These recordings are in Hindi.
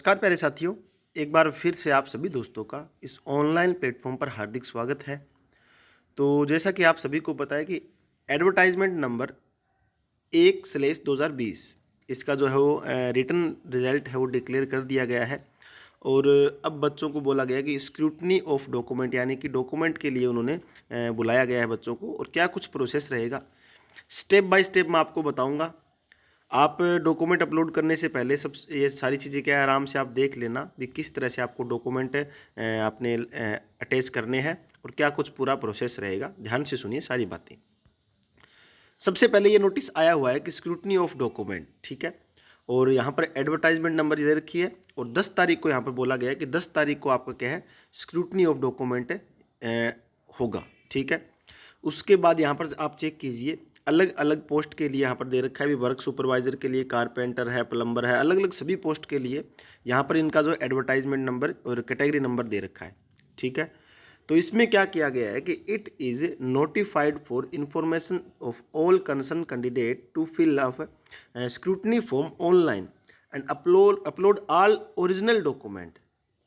नमस्कार प्यारे साथियों, एक बार फिर से आप सभी दोस्तों का इस ऑनलाइन प्लेटफॉर्म पर हार्दिक स्वागत है। तो जैसा कि आप सभी को पता है कि एडवर्टाइजमेंट नंबर 1/2020 इसका जो है वो रिटन रिजल्ट है वो डिक्लेयर कर दिया गया है। और अब बच्चों को बोला गया कि स्क्रूटनी ऑफ डॉक्यूमेंट यानी कि डॉक्यूमेंट के लिए उन्होंने बुलाया गया है बच्चों को, और क्या कुछ प्रोसेस रहेगा स्टेप बाय स्टेप मैं आपको बताऊंगा। आप डॉक्यूमेंट अपलोड करने से पहले सब ये सारी चीज़ें क्या है आराम से आप देख लेना भी किस तरह से आपको डॉक्यूमेंट अपने अटैच करने हैं और क्या कुछ पूरा प्रोसेस रहेगा। ध्यान से सुनिए सारी बातें। सबसे पहले ये नोटिस आया हुआ है कि स्क्रूटनी ऑफ डॉक्यूमेंट, ठीक है, और यहाँ पर एडवर्टाइजमेंट नंबर दे रखी है और 10 तारीख को यहाँ पर बोला गया है कि 10 तारीख को आपका क्या है स्क्रूटनी ऑफ डॉक्यूमेंट होगा, ठीक है। उसके बाद यहाँ पर आप चेक कीजिए अलग अलग पोस्ट के लिए यहाँ पर दे रखा है भी वर्क सुपरवाइजर के लिए, कारपेंटर है, प्लम्बर है, अलग अलग सभी पोस्ट के लिए यहाँ पर इनका जो एडवर्टाइजमेंट नंबर और कैटेगरी नंबर दे रखा है, ठीक है। तो इसमें क्या किया गया है कि it is notified for information of all concern candidate to fill up scrutiny form online and upload all original document,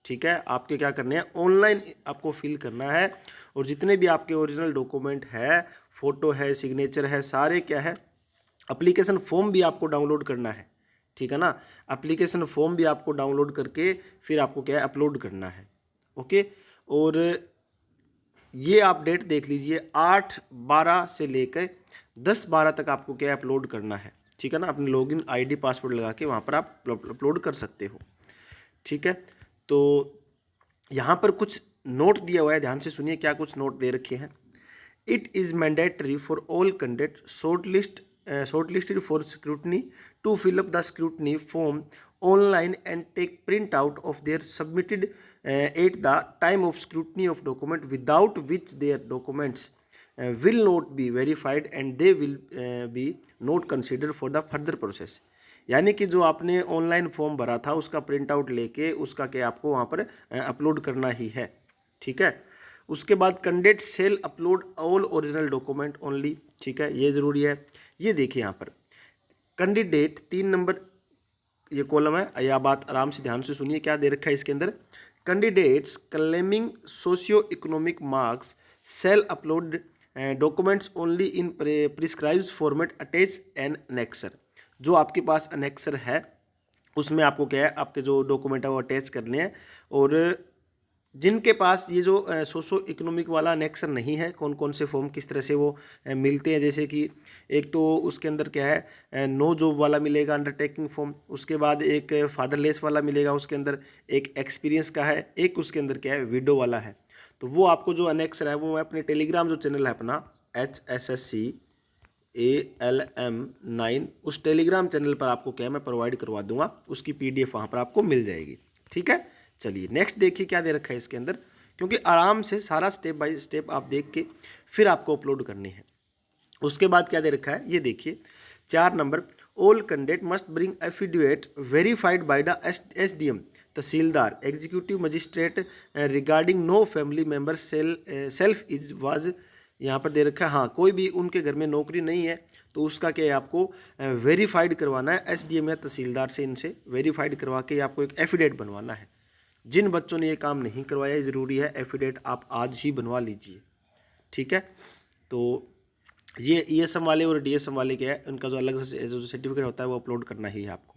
ठीक है। आपके क्या करने हैं ऑनलाइन आपको फिल करना है और जितने भी आपके ओरिजिनल डॉक्यूमेंट है, फोटो है, सिग्नेचर है, सारे क्या है, एप्लीकेशन फॉर्म भी आपको डाउनलोड करना है, ठीक है ना। एप्लीकेशन फॉर्म भी आपको डाउनलोड करके फिर आपको क्या है अपलोड करना है, ओके। और ये आप डेट देख लीजिए 8/12 से लेकर 10/12 तक आपको क्या अपलोड करना है, ठीक है ना। अपनी लॉगिन आईडी पासवर्ड लगा के वहाँ पर आप अपलोड कर सकते हो, ठीक है। तो यहाँ पर कुछ नोट दिया हुआ है, ध्यान से सुनिए क्या कुछ नोट दे रखे हैं। It is mandatory for all candidate shortlisted for scrutiny to fill up the scrutiny form online and take print out of their submitted at the time of scrutiny of document, without which their documents will not be verified and they will be not considered for the further process। यानी कि जो आपने ऑनलाइन फॉर्म भरा था उसका प्रिंट आउट लेके उसका क्या आपको वहाँ पर अपलोड करना ही है, ठीक है। उसके बाद candidate shall upload all original document only, ठीक है, ये ज़रूरी है। ये देखिए यहाँ पर कैंडिडेट 3 नंबर ये कॉलम है, यह बात आराम से ध्यान से सुनिए क्या दे रखा है इसके अंदर। Candidates claiming socio economic marks shall upload documents only in prescribed format attach an annexure. जो आपके पास अनेक्सर है उसमें आपको क्या है आपके जो डॉक्यूमेंट है वो अटैच करने हैं। और जिनके पास ये जो सोशो इकोनॉमिक वाला अनेक्सर नहीं है, कौन कौन से फॉर्म किस तरह से वो मिलते हैं, जैसे कि एक तो उसके अंदर क्या है नो जॉब वाला मिलेगा अंडरटेकिंग फॉर्म, उसके बाद एक फादरलेस वाला मिलेगा, उसके अंदर एक एक्सपीरियंस का है, एक उसके अंदर क्या है विडो वाला है। तो वो आपको जो अनेक्सर है वो मैं अपने टेलीग्राम जो चैनल है अपना HSSCALM9 उस टेलीग्राम चैनल पर आपको क्या मैं प्रोवाइड करवा दूंगा, उसकी PDF वहाँ पर आपको मिल जाएगी, ठीक है। चलिए नेक्स्ट देखिए क्या दे रखा है इसके अंदर, क्योंकि आराम से सारा स्टेप बाय स्टेप आप देख के फिर आपको अपलोड करने हैं। उसके बाद क्या दे रखा है ये देखिए 4 नंबर, all candidate must bring affidavit verified by the SDM tehsildar executive magistrate regarding no family member self is was, यहाँ पर दे रखा है हाँ कोई भी उनके घर में नौकरी नहीं है तो उसका क्या है आपको वेरीफाइड करवाना है SDM या तहसीलदार से, इनसे वेरीफाइड करवा के आपको एक एफिडेविट बनवाना है। जिन बच्चों ने ये काम नहीं करवाया ज़रूरी है एफिडेविट आप आज ही बनवा लीजिए, ठीक है। तो ये ESM वाले और DSM वाले क्या है उनका जो अलग से जो सर्टिफिकेट होता है वो अपलोड करना ही है आपको,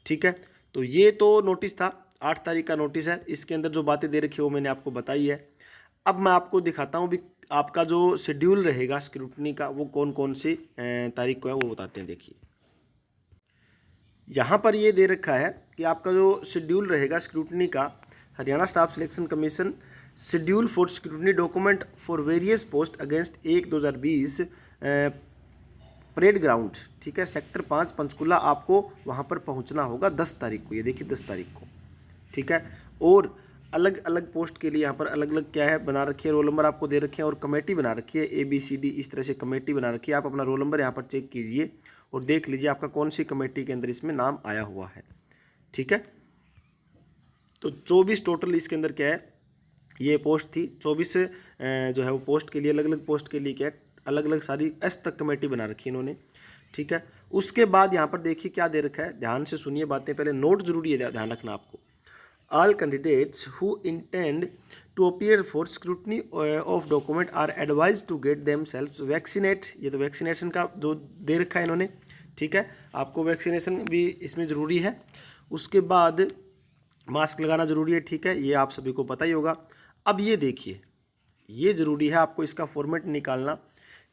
ठीक है। तो ये तो नोटिस था, 8 तारीख का नोटिस है, इसके अंदर जो बातें दे रखी है वो मैंने आपको बताई है। अब मैं आपको दिखाता हूँ भी आपका जो शेड्यूल रहेगा स्क्रूटनी का वो कौन कौन सी तारीख को है वो बताते हैं। देखिए यहाँ पर ये दे रखा है कि आपका जो शेड्यूल रहेगा स्क्रूटनी का, Haryana staff selection commission schedule for scrutiny document for various post against 1/2020 parade ground, ठीक है, सेक्टर 5 पंचकुला। आपको वहाँ पर पहुँचना होगा 10 तारीख को, ये देखिए 10 तारीख को, ठीक है। और अलग अलग पोस्ट के लिए यहाँ पर अलग अलग क्या है बना रखी है, रोल नंबर आपको दे रखे हैं और कमेटी बना रखी है ABCD इस तरह से कमेटी बना रखी है। आप अपना रोल नंबर यहाँ पर चेक कीजिए और देख लीजिए आपका कौन सी कमेटी के अंदर इसमें नाम आया हुआ है, ठीक है। तो 24 टोटल इसके अंदर क्या है ये पोस्ट थी, 24 जो है वो पोस्ट के लिए अलग अलग पोस्ट के लिए क्या है अलग अलग सारी S तक कमेटी बना रखी है इन्होंने, ठीक है। उसके बाद यहाँ पर देखिए क्या दे रखा है, ध्यान से सुनिए बातें, पहले नोट जरूरी है, ध्यान रखना आपको। All candidates who intend to appear for scrutiny of document are advise to get themselves vaccinate. ये तो वैक्सीनेशन का जो दे रखा है इन्होंने, ठीक है, आपको वैक्सीनेशन भी इसमें ज़रूरी है। उसके बाद मास्क लगाना ज़रूरी है, ठीक है, ये आप सभी को पता ही होगा। अब ये देखिए, ये ज़रूरी है आपको इसका फॉर्मेट निकालना।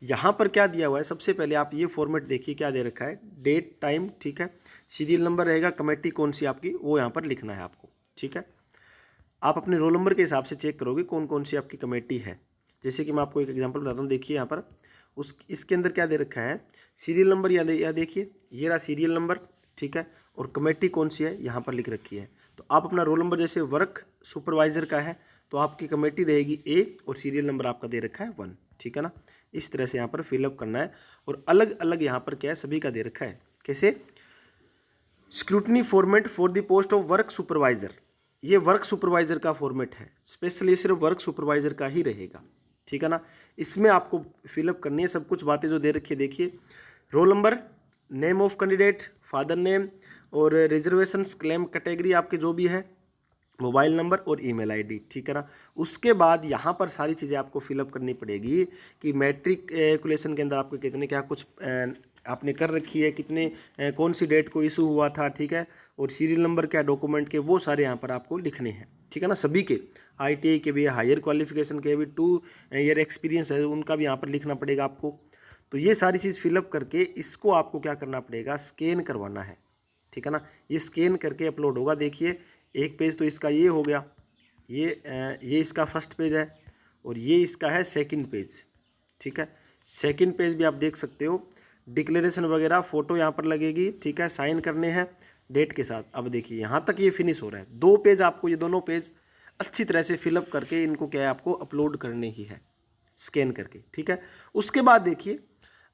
यहाँ पर क्या दिया हुआ है, सबसे पहले आप ये फॉर्मेट देखिए क्या दे रखा है, डेट, टाइम, ठीक है, सीरियल नंबर रहेगा, कमेटी कौन सी आपकी वो यहाँ पर लिखना है आपको, ठीक है। आप अपने रोल नंबर के हिसाब से चेक करोगे कौन कौन सी आपकी कमेटी है। जैसे कि मैं आपको एक एग्जांपल बताता हूँ, देखिए यहाँ पर इसके अंदर क्या दे रखा है, सीरियल नंबर या देखिए ये रहा सीरियल नंबर, ठीक है, और कमेटी कौन सी है यहाँ पर लिख रखी है। तो आप अपना रोल नंबर जैसे वर्क सुपरवाइजर का है तो आपकी कमेटी रहेगी ए और सीरियल नंबर आपका दे रखा है 1, ठीक है ना। इस तरह से यहाँ पर फिलअप करना है। और अलग अलग यहाँ पर क्या है, सभी का दे रखा है। कैसे, scrutiny format for the post of work supervisor, ये वर्क सुपरवाइजर का फॉर्मेट है, स्पेशली सिर्फ वर्क सुपरवाइजर का ही रहेगा, ठीक है ना। इसमें आपको फिलअप करनी है सब कुछ बातें जो दे रखी है। देखिए roll number, name of candidate, father name और रिजर्वेशन क्लेम कैटेगरी आपके जो भी है, मोबाइल नंबर और ईमेल आईडी, ठीक है ना। उसके बाद यहाँ पर सारी चीज़ें आपको फिलअप करनी पड़ेगी कि मैट्रिकुलेशन के अंदर आपको कितने क्या कुछ आपने कर रखी है, कितने कौन सी डेट को इशू हुआ था, ठीक है, और सीरियल नंबर क्या डॉक्यूमेंट के, वो सारे यहाँ पर आपको लिखने हैं, ठीक है ना। सभी के ITI के भी, हायर क्वालिफिकेशन के भी, 2 ईयर एक्सपीरियंस है उनका भी यहाँ पर लिखना पड़ेगा आपको। तो ये सारी चीज़ फिलअप करके इसको आपको क्या करना पड़ेगा, स्कैन करवाना है, ठीक है ना। ये स्कैन करके अपलोड होगा। देखिए एक पेज तो इसका ये हो गया, ये इसका फर्स्ट पेज है और ये इसका है सेकंड पेज, ठीक है। सेकंड पेज भी आप देख सकते हो, डिक्लेरेशन वगैरह, फ़ोटो यहाँ पर लगेगी, ठीक है, साइन करने हैं डेट के साथ। अब देखिए यहाँ तक ये फिनिश हो रहा है। 2 पेज आपको, ये दोनों पेज अच्छी तरह से फिलअप करके इनको क्या है आपको अपलोड करने ही है, स्कैन करके, ठीक है। उसके बाद देखिए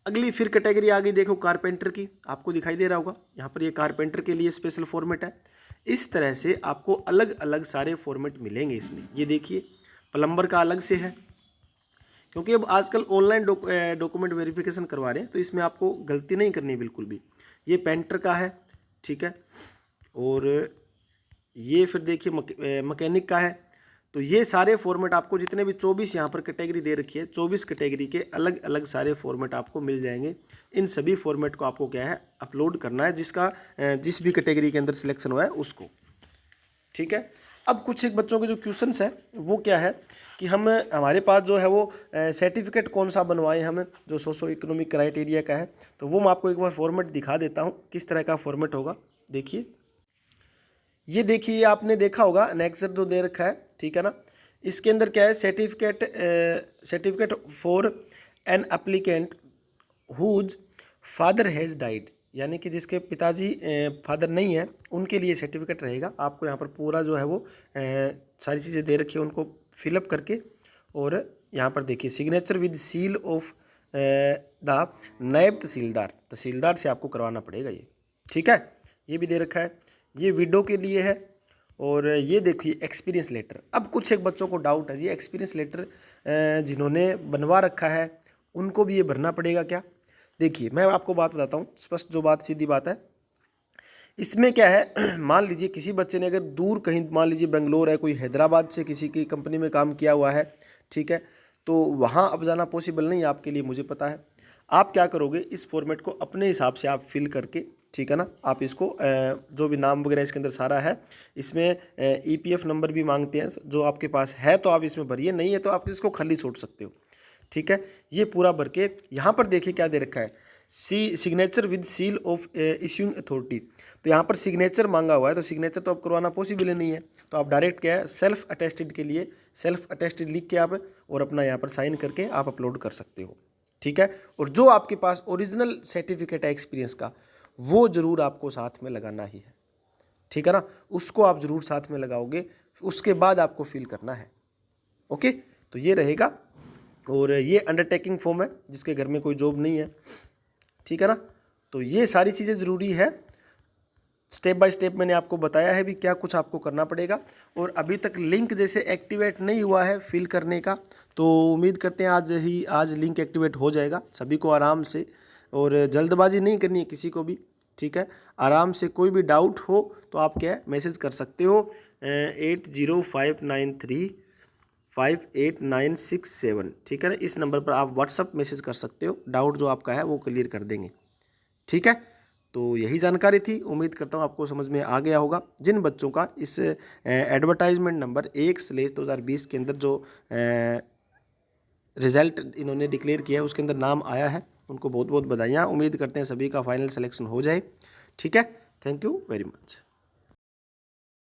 अगली फिर कैटेगरी आ गई, देखो कारपेंटर की, आपको दिखाई दे रहा होगा यहाँ पर, ये कारपेंटर के लिए स्पेशल फॉर्मेट है। इस तरह से आपको अलग अलग सारे फॉर्मेट मिलेंगे इसमें। ये देखिए प्लम्बर का अलग से है, क्योंकि अब आजकल ऑनलाइन डॉक्यूमेंट वेरिफिकेशन करवा रहे हैं तो इसमें आपको गलती नहीं करनी बिल्कुल भी। ये पेंटर का है, ठीक है, और ये फिर देखिए मैकेनिक का है। तो ये सारे फॉर्मेट आपको जितने भी 24 यहाँ पर कैटेगरी दे रखी है, 24 कैटेगरी के अलग अलग सारे फॉर्मेट आपको मिल जाएंगे। इन सभी फॉर्मेट को आपको क्या है अपलोड करना है, जिसका जिस भी कैटेगरी के अंदर सिलेक्शन हुआ है उसको, ठीक है। अब कुछ एक बच्चों के जो क्वेश्चंस है वो क्या है कि हमारे पास जो है वो सर्टिफिकेट कौन सा बनवाएं हम, जो सोशो इकोनॉमिक क्राइटेरिया का है। तो वो मैं आपको एक बार फॉर्मेट दिखा देता हूँ किस तरह का फॉर्मेट होगा। देखिए ये देखिए, आपने देखा होगा नेक्स्ट जो दे रखा है, ठीक है ना। इसके अंदर क्या है, certificate for an applicant whose father has died, यानी कि जिसके पिताजी फादर नहीं है उनके लिए सर्टिफिकेट रहेगा। आपको यहाँ पर पूरा जो है वो सारी चीज़ें दे रखी है, उनको फिलअप करके, और यहाँ पर देखिए signature with seal of the नायब तहसीलदार से आपको करवाना पड़ेगा ये, ठीक है। ये भी दे रखा है, ये विडो के लिए है। और ये देखिए एक्सपीरियंस लेटर। अब कुछ एक बच्चों को डाउट है, ये एक्सपीरियंस लेटर जिन्होंने बनवा रखा है उनको भी ये भरना पड़ेगा क्या। देखिए मैं आपको बात बताता हूँ, स्पष्ट जो बात, सीधी बात है। इसमें क्या है, मान लीजिए किसी बच्चे ने अगर दूर कहीं, मान लीजिए बेंगलोर है, कोई हैदराबाद से किसी की कंपनी में काम किया हुआ है, ठीक है, तो वहाँ अब जाना पॉसिबल नहीं है आपके लिए, मुझे पता है। आप क्या करोगे, इस फॉर्मेट को अपने हिसाब से आप फिल करके, ठीक है ना, आप इसको जो भी नाम वगैरह इसके अंदर सारा है, इसमें EPF नंबर भी मांगते हैं, जो आपके पास है तो आप इसमें भरिए, नहीं है तो आप इसको खाली छोड़ सकते हो, ठीक है। ये पूरा भर के यहाँ पर देखिए क्या दे रखा है, signature with seal of issuing authority. तो यहाँ पर सिग्नेचर मांगा हुआ है, तो सिग्नेचर तो आप करवाना पॉसिबल ही नहीं है, तो आप डायरेक्ट क्या है सेल्फ अटेस्टेड के लिए सेल्फ अटेस्टेड लिख के आप और अपना यहाँ पर साइन करके आप अपलोड कर सकते हो, ठीक है। और जो आपके पास ओरिजिनल सर्टिफिकेट है एक्सपीरियंस का, वो ज़रूर आपको साथ में लगाना ही है, ठीक है ना, उसको आप ज़रूर साथ में लगाओगे, उसके बाद आपको फिल करना है, ओके। तो ये रहेगा, और ये अंडरटेकिंग फॉर्म है जिसके घर में कोई जॉब नहीं है, ठीक है ना। तो ये सारी चीज़ें ज़रूरी है, स्टेप बाय स्टेप मैंने आपको बताया है भी क्या कुछ आपको करना पड़ेगा। और अभी तक लिंक जैसे एक्टिवेट नहीं हुआ है फिल करने का, तो उम्मीद करते हैं आज लिंक एक्टिवेट हो जाएगा, सभी को आराम से और जल्दबाजी नहीं करनी है किसी को भी, ठीक है। आराम से कोई भी डाउट हो तो आप क्या है मैसेज कर सकते हो 8059358967, ठीक है ना। इस नंबर पर आप व्हाट्सअप मैसेज कर सकते हो, डाउट जो आपका है वो क्लियर कर देंगे, ठीक है। तो यही जानकारी थी, उम्मीद करता हूँ आपको समझ में आ गया होगा। जिन बच्चों का इस एडवर्टाइजमेंट नंबर 1/2020 के अंदर जो रिज़ल्ट इन्होंने डिक्लेयर किया है उसके अंदर नाम आया है, उनको बहुत बहुत बधाइयाँ। उम्मीद करते हैं सभी का फाइनल सिलेक्शन हो जाए, ठीक है। Thank you very much.